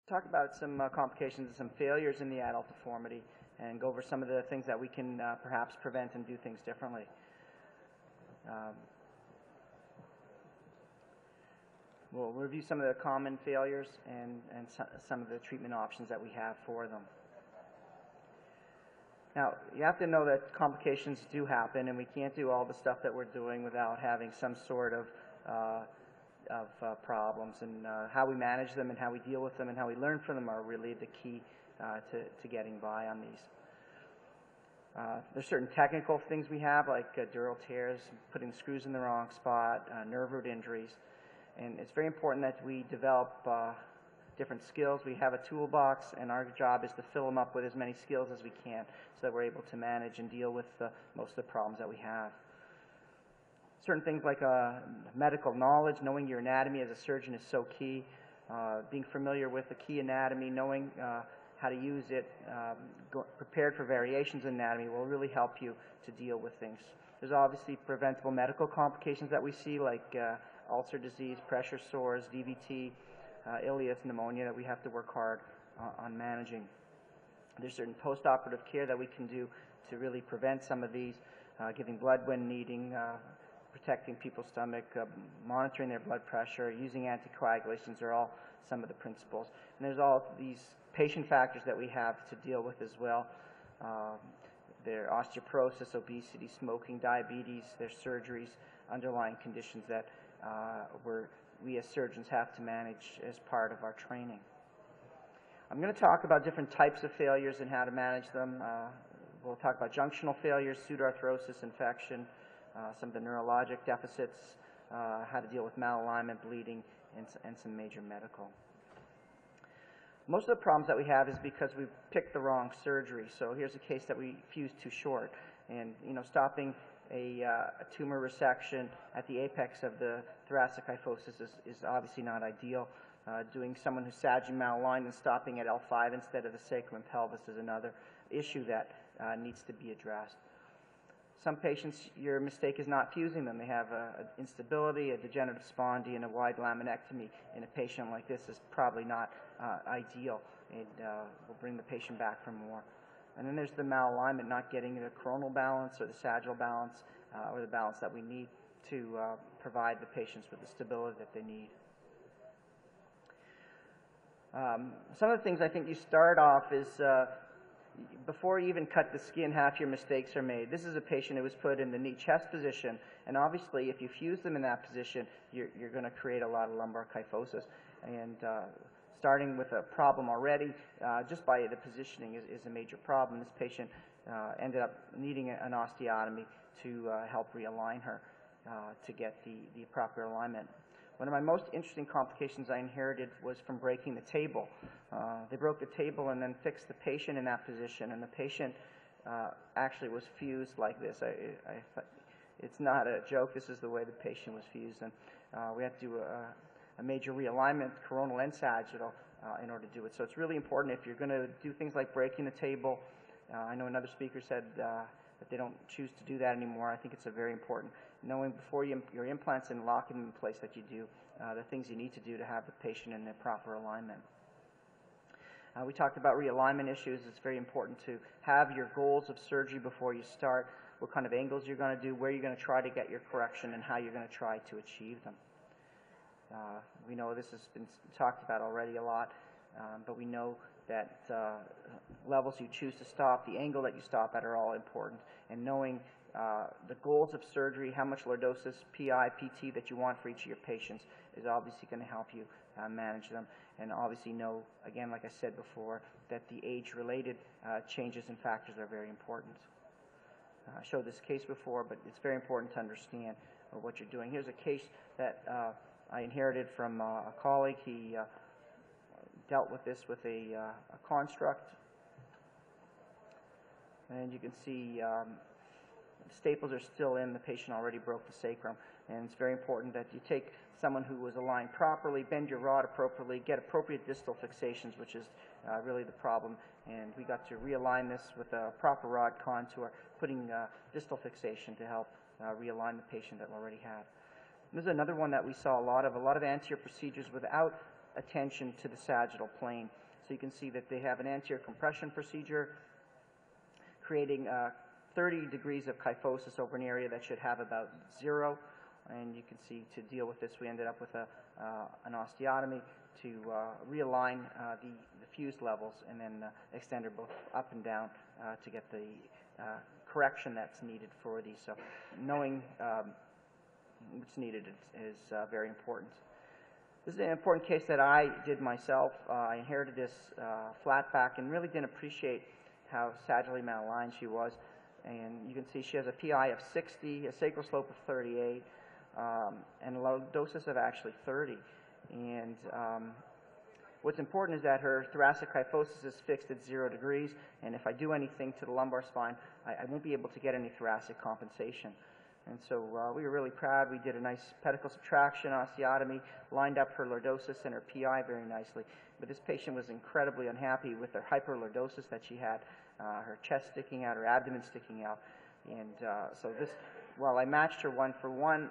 Talk about some complications and some failures in the adult deformity and go over some of the things that we can perhaps prevent and do things differently. We'll review some of the common failures and some of the treatment options that we have for them. Now, you have to know that complications do happen, and we can't do all the stuff that we're doing without having some sort of problems. And how we manage them and how we deal with them and how we learn from them are really the key to getting by on these. There's certain technical things we have, like dural tears, putting screws in the wrong spot, nerve root injuries. And it's very important that we develop different skills. We have a toolbox, and our job is to fill them up with as many skills as we can so that we're able to manage and deal with most of the problems that we have. Certain things like medical knowledge, knowing your anatomy as a surgeon is so key. Being familiar with the key anatomy, knowing how to use it, prepared for variations in anatomy will really help you to deal with things. There's obviously preventable medical complications that we see, like ulcer disease, pressure sores, DVT, ileus, pneumonia, that we have to work hard on managing. There's certain post-operative care that we can do to really prevent some of these, giving blood when needing, protecting people's stomach, monitoring their blood pressure, using anticoagulations are all some of the principles. And there's all these patient factors that we have to deal with as well. Their osteoporosis, obesity, smoking, diabetes, their surgeries, underlying conditions that we as surgeons have to manage as part of our training. I'm going to talk about different types of failures and how to manage them. We'll talk about junctional failures, pseudoarthrosis, infection, some of the neurologic deficits, how to deal with malalignment, bleeding, and some major medical. Most of the problems that we have is because we picked the wrong surgery. So here's a case that we fused too short, and stopping a tumor resection at the apex of the thoracic kyphosis is obviously not ideal. Doing someone who's sagging malaligned and stopping at L5 instead of the sacrum and pelvis is another issue that needs to be addressed. Some patients, your mistake is not fusing them. They have instability, a degenerative spondy, and a wide laminectomy. In a patient like this is probably not ideal, and will bring the patient back for more. And then there's the malalignment, not getting the coronal balance or the sagittal balance or the balance that we need to provide the patients with the stability that they need. Some of the things I think you start off is before you even cut the skin, half your mistakes are made. This is a patient who was put in the knee chest position, and obviously if you fuse them in that position, you're going to create a lot of lumbar kyphosis. And starting with a problem already, just by the positioning is a major problem. This patient ended up needing an osteotomy to help realign her to get the proper alignment. One of my most interesting complications I inherited was from breaking the table. They broke the table and then fixed the patient in that position, and the patient actually was fused like this. It's not a joke. This is the way the patient was fused, and we had to do a major realignment, coronal and sagittal, in order to do it. So it's really important if you're going to do things like breaking the table. I know another speaker said that they don't choose to do that anymore. I think it's very important, knowing before your implants and locking them in place that you do the things you need to do to have the patient in the proper alignment. We talked about realignment issues. It's very important to have your goals of surgery before you start, what kind of angles you're going to do, where you're going to try to get your correction, and how you're going to try to achieve them. We know this has been talked about already a lot, but we know that levels you choose to stop, the angle that you stop at are all important, and knowing the goals of surgery, how much lordosis, PI, PT that you want for each of your patients is obviously going to help you manage them. And obviously know, again, like I said before, that the age-related changes and factors are very important. I showed this case before, but it's very important to understand what you're doing. Here's a case that I inherited from a colleague. He dealt with this with a construct. And you can see the staples are still in. The patient already broke the sacrum. And it's very important that you take someone who was aligned properly, bend your rod appropriately, get appropriate distal fixations, which is really the problem. And we got to realign this with a proper rod contour, putting distal fixation to help realign the patient that already had. This is another one that we saw a lot of anterior procedures without attention to the sagittal plane. So you can see that they have an anterior compression procedure, creating 30 degrees of kyphosis over an area that should have about 0. And you can see to deal with this, we ended up with an osteotomy to realign the fused levels and then extend her both up and down to get the correction that's needed for these. So knowing what's needed is very important. This is an important case that I did myself. I inherited this flat back and really didn't appreciate how sagittally malaligned she was. And you can see she has a PI of 60, a sacral slope of 38, and a lordosis of actually 30. And what's important is that her thoracic kyphosis is fixed at 0 degrees, and if I do anything to the lumbar spine, I won't be able to get any thoracic compensation. And so we were really proud. We did a nice pedicle subtraction, osteotomy, lined up her lordosis and her PI very nicely. But this patient was incredibly unhappy with her hyperlordosis that she had, her chest sticking out, her abdomen sticking out. And so this, while I matched her 1 for 1,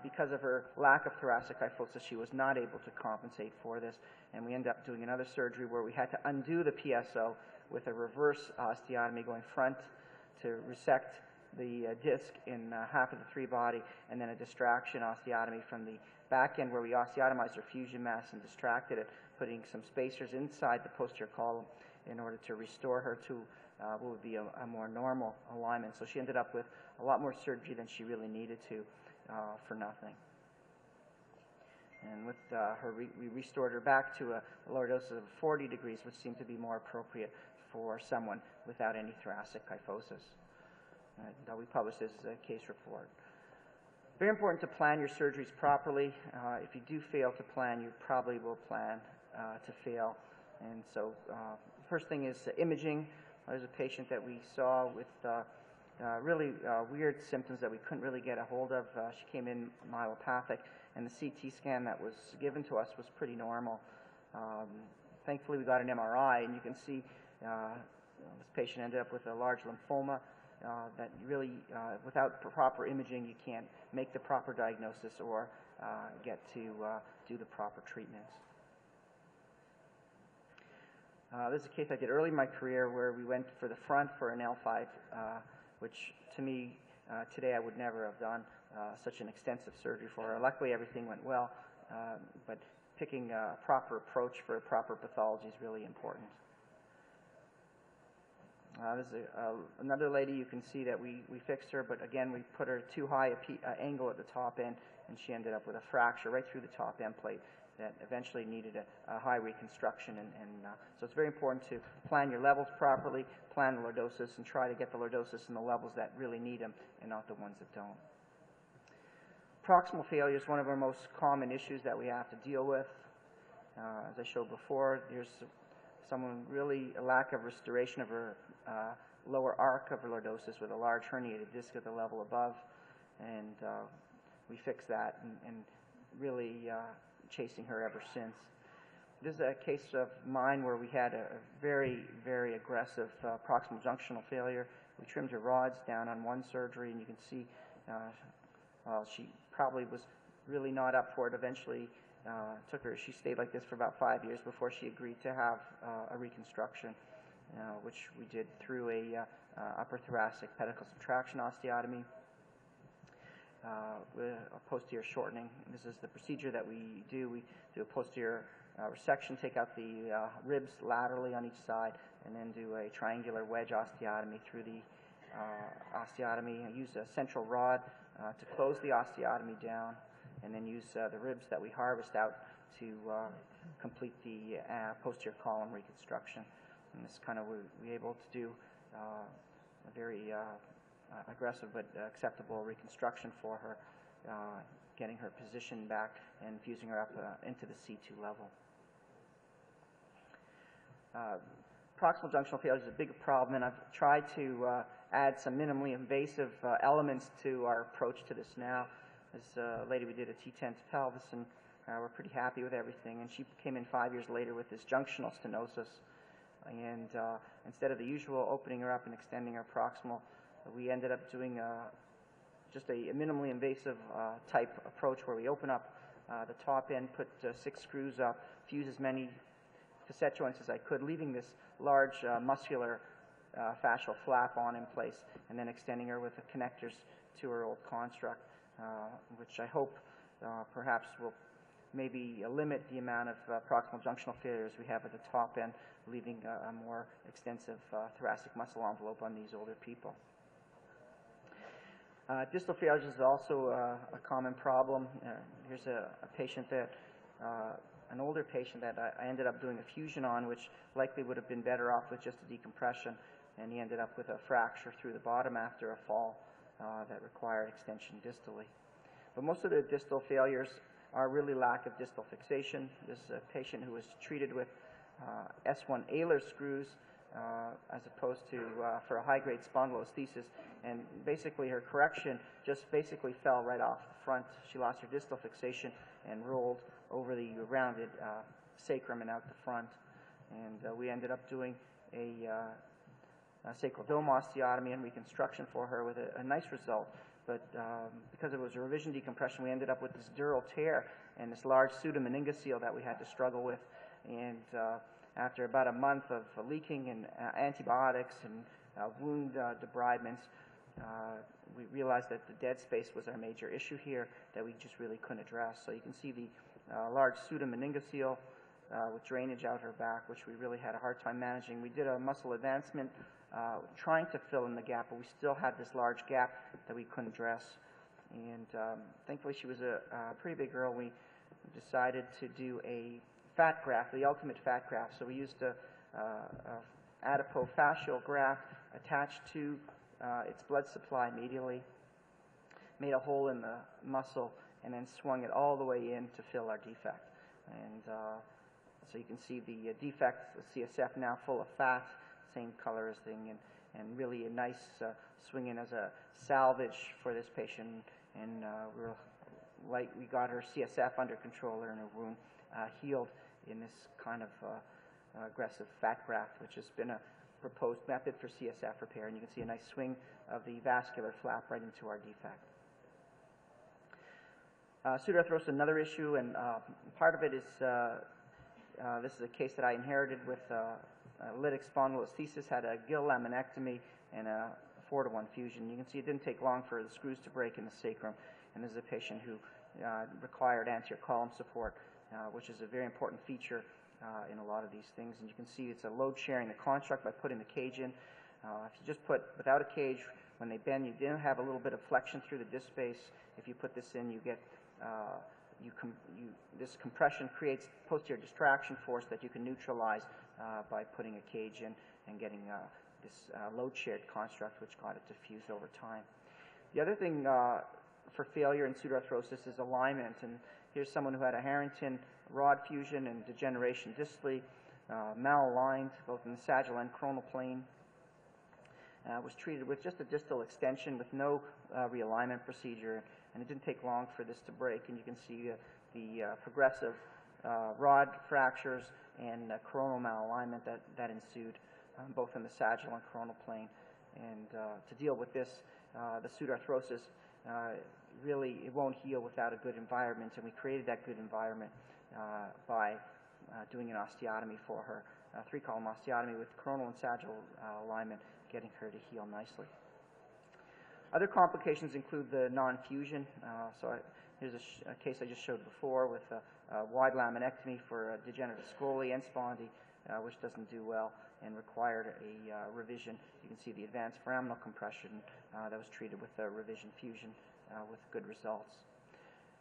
because of her lack of thoracic kyphosis, she was not able to compensate for this. And we ended up doing another surgery where we had to undo the PSO with a reverse osteotomy going front to resect the disc in half of the 3 body, and then a distraction osteotomy from the back end where we osteotomized her fusion mass and distracted it, putting some spacers inside the posterior column in order to restore her to what would be a more normal alignment. So she ended up with a lot more surgery than she really needed to for nothing. And with her, we restored her back to a lordosis of 40 degrees, which seemed to be more appropriate for someone without any thoracic kyphosis. We published this as a case report. Very important to plan your surgeries properly. If you do fail to plan, you probably will plan to fail. And so first thing is imaging. There's a patient that we saw with really weird symptoms that we couldn't really get a hold of. She came in myelopathic, and the CT scan that was given to us was pretty normal. Thankfully, we got an MRI, and you can see this patient ended up with a large lymphoma that really, without proper imaging, you can't make the proper diagnosis or get to do the proper treatments. This is a case I did early in my career where we went for the front for an L5, which to me, today I would never have done such an extensive surgery for her. Luckily, everything went well, but picking a proper approach for proper pathology is really important. This is another lady. You can see that we fixed her, but again, we put her too high angle at the top end, and she ended up with a fracture right through the top end plate that eventually needed a high reconstruction. So it's very important to plan your levels properly, plan the lordosis, and try to get the lordosis in the levels that really need them and not the ones that don't. Proximal failure is one of our most common issues that we have to deal with. As I showed before, there's someone really a lack of restoration of her lower arc of her lordosis with a large herniated disc at the level above, and we fixed that and really chasing her ever since. This is a case of mine where we had a very, very aggressive proximal junctional failure. We trimmed her rods down on one surgery, and you can see she probably was really not up for it. Eventually, she stayed like this for about 5 years before she agreed to have a reconstruction, which we did through a upper thoracic pedicle subtraction osteotomy with a posterior shortening. This is the procedure that we do. We do a posterior resection, take out the ribs laterally on each side, and then do a triangular wedge osteotomy through the osteotomy. I use a central rod to close the osteotomy down, and then use the ribs that we harvest out to complete the posterior column reconstruction. And this kind of we're able to do a very aggressive but acceptable reconstruction for her, getting her position back and fusing her up into the C2 level. Proximal junctional failure is a big problem, and I've tried to add some minimally invasive elements to our approach to this now. This lady, we did a T10 to pelvis, and we're pretty happy with everything. And she came in 5 years later with this junctional stenosis. And instead of the usual opening her up and extending her proximal, we ended up doing just a minimally invasive type approach where we open up the top end, put 6 screws up, fuse as many facet joints as I could, leaving this large muscular fascial flap on in place, and then extending her with the connectors to her old construct, which I hope perhaps will maybe limit the amount of proximal junctional failures we have at the top end, leaving a more extensive thoracic muscle envelope on these older people. Distal failures is also a common problem. Here's a patient that, an older patient that I ended up doing a fusion on, which likely would have been better off with just a decompression, and he ended up with a fracture through the bottom after a fall that required extension distally. But most of the distal failures are really lack of distal fixation. This is a patient who was treated with S1 Ehlers screws as opposed to for a high-grade spondylolisthesis, and basically her correction just basically fell right off the front. She lost her distal fixation and rolled over the rounded sacrum and out the front, and we ended up doing a sacral dome osteotomy and reconstruction for her with a nice result. But because it was a revision decompression, we ended up with this dural tear and this large pseudomeningocele that we had to struggle with. And after about a month of leaking and antibiotics and wound debridements, we realized that the dead space was our major issue here that we just really couldn't address. So you can see the large pseudomeningocele with drainage out her back, which we really had a hard time managing. We did a muscle advancement trying to fill in the gap, but we still had this large gap that we couldn't address. And thankfully she was a pretty big girl. We decided to do a fat graft, the ultimate fat graft. So we used a adipofascial graft attached to its blood supply medially, made a hole in the muscle, and then swung it all the way in to fill our defect. And so you can see the defect, the CSF now full of fat, same color as thing, and really a nice swing in as a salvage for this patient. And we got her CSF under control and her wound healed in this kind of aggressive fat graft, which has been a proposed method for CSF repair. And you can see a nice swing of the vascular flap right into our defect. Pseudoarthrosis, another issue, and part of it is this is a case that I inherited with lytic spondylolisthesis, had a gill laminectomy and a 4-to-1 fusion. You can see it didn't take long for the screws to break in the sacrum, and this is a patient who required anterior column support, which is a very important feature in a lot of these things. And you can see it's a load sharing the construct by putting the cage in. If you just put without a cage, when they bend, you didn't have a little bit of flexion through the disc space. If you put this in, you get this compression creates posterior distraction force that you can neutralize by putting a cage in and getting this load shared construct, which got it diffused over time. The other thing for failure in pseudoarthrosis is alignment, and here's someone who had a Harrington rod fusion and degeneration distally, malaligned both in the sagittal and coronal plane. Was treated with just a distal extension with no realignment procedure, and it didn't take long for this to break. And you can see the progressive rod fractures and coronal malalignment that ensued, both in the sagittal and coronal plane. And to deal with this, the pseudoarthrosis, really it won't heal without a good environment, and we created that good environment by doing an osteotomy for her, a 3-column osteotomy with coronal and sagittal alignment, getting her to heal nicely. Other complications include the non-fusion. Here's a case I just showed before with a wide laminectomy for a degenerative scoli and spondy, which doesn't do well and required a revision. You can see the advanced foraminal compression that was treated with a revision fusion with good results.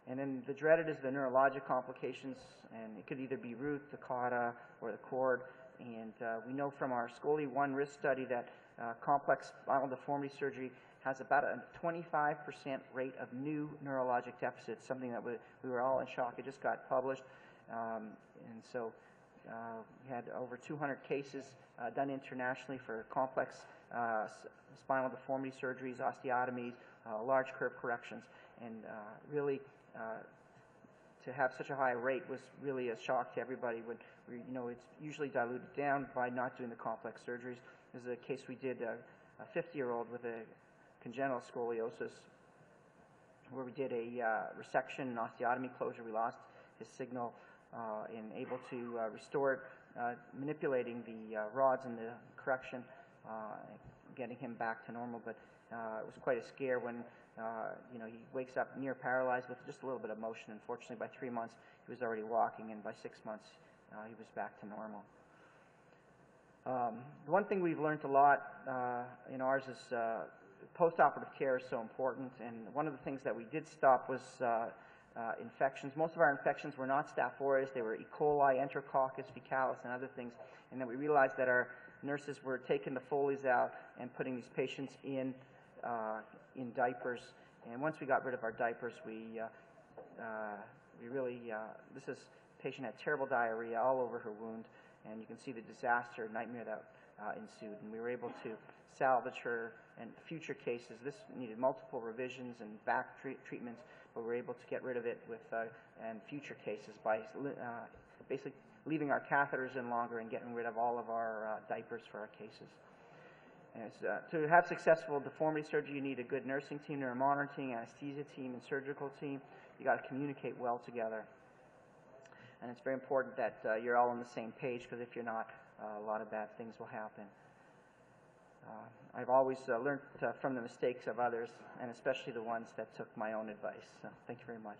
And then the dreaded is the neurologic complications, and it could either be root, the cauda, or the cord. And we know from our SCOLI 1 risk study that complex spinal deformity surgery has about a 25% rate of new neurologic deficits, something that we were all in shock. It just got published. And so we had over 200 cases done internationally for complex spinal deformity surgeries, osteotomies, large curve corrections. And really, to have such a high rate was really a shock to everybody. When it's usually diluted down by not doing the complex surgeries. There's a case we did, a 50-year-old with a congenital scoliosis, where we did a resection and osteotomy closure. We lost his signal and able to restore it, manipulating the rods and the correction, getting him back to normal. But it was quite a scare when he wakes up near paralyzed with just a little bit of motion. Unfortunately, by 3 months, he was already walking, and by 6 months, he was back to normal. The one thing we've learned a lot in ours is post-operative care is so important, and one of the things that we did stop was infections. Most of our infections were not Staph aureus, they were E. coli, Enterococcus faecalis, and other things, and then we realized that our nurses were taking the Foleys out and putting these patients in diapers, and once we got rid of our diapers, we really, this patient had terrible diarrhea all over her wound, and you can see the disaster, nightmare that ensued, and we were able to salvage her. And future cases, this needed multiple revisions and back treatments, but we were able to get rid of it with and future cases by basically leaving our catheters in longer and getting rid of all of our diapers for our cases. And to have successful deformity surgery, you need a good nursing team, neuromonitoring, anesthesia team, and surgical team. You got to communicate well together. And it's very important that you're all on the same page, because if you're not, a lot of bad things will happen. I've always learned from the mistakes of others, and especially the ones that took my own advice. So thank you very much.